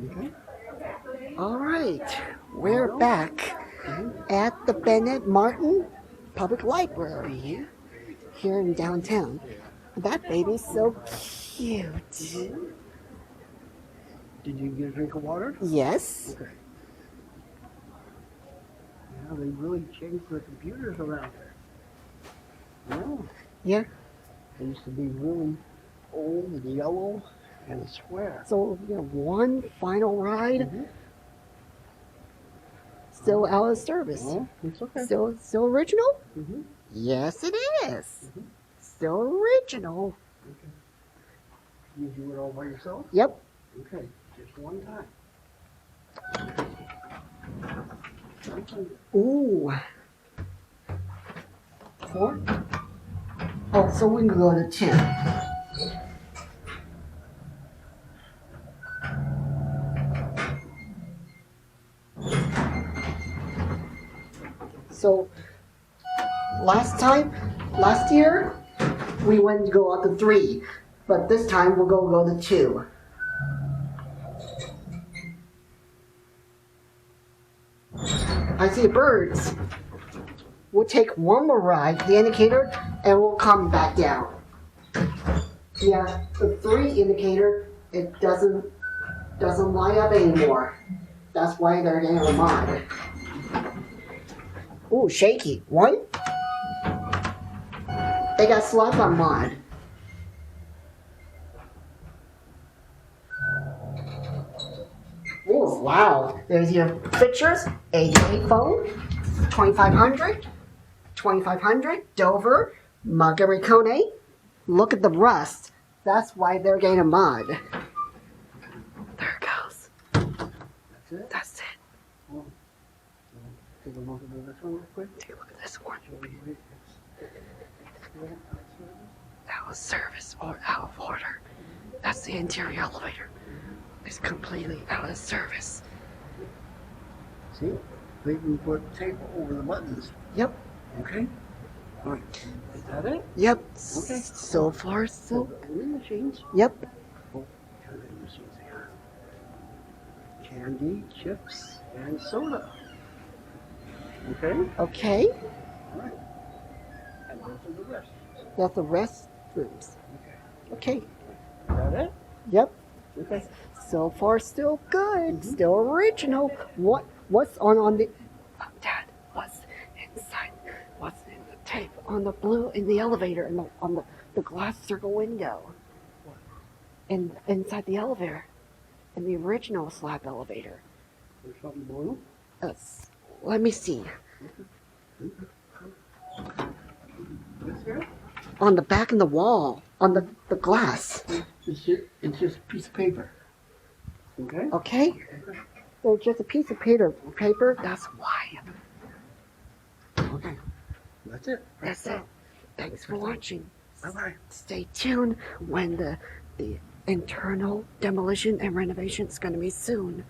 Okay. All right, we're back at the Bennett Martin Public Library here in downtown. That baby's so cute. Did you get a drink of water? Yes. Okay. Yeah, they really changed the computers around there. Yeah. Yeah. They used to be really old and yellow and square. So, one final ride. Mm-hmm. Still out of service. Oh, it's okay. Still original? Mm-hmm. Yes, it is. Still original. Okay. You do it all by yourself? Yep. Okay, just one time. Ooh. 4? Oh, so we can go to 10. So, last year, we went to go up to 3, but this time we'll go to 2. I see birds. We'll take one more ride, the indicator, and we'll come back down. Yeah, the 3 indicator, it doesn't light up anymore. That's why they're getting a mod. Ooh, shaky. 1? They got slapped on mod. Ooh, wow. There's your pictures. 88 phone, 2500, Dover, Montgomery Kone. Look at the rust. That's why they're getting a mod. There it goes. That's it? That's it. Oh. Take a look at this one real quick. Take a look at this one. Out of service or out of order. That's the interior elevator. It's completely out of service. See? They can put tape over the buttons. Yep. Okay? All right. Is that it? Yep. Okay. So far, so. Vending machines. Yep. Oh, vending machines here. Candy, chips, and soda. Okay? Okay. All right. And those are the rest. That's the restrooms. Okay. Okay. Is that it? Yep. Okay. So far, still good. Still original. What's on the? Dad, what's inside? What's in the tape on the blue in the elevator and on the glass circle window? What? Inside the elevator, in the original slab elevator. There's something blue? Let me see. This here? On the back of the wall, on the glass. It's just a piece of paper. Okay? Okay? So just a piece of paper. That's why. Okay. That's it. That's it. Thanks for watching. Bye-bye. Stay tuned when the internal demolition and renovation is going to be soon.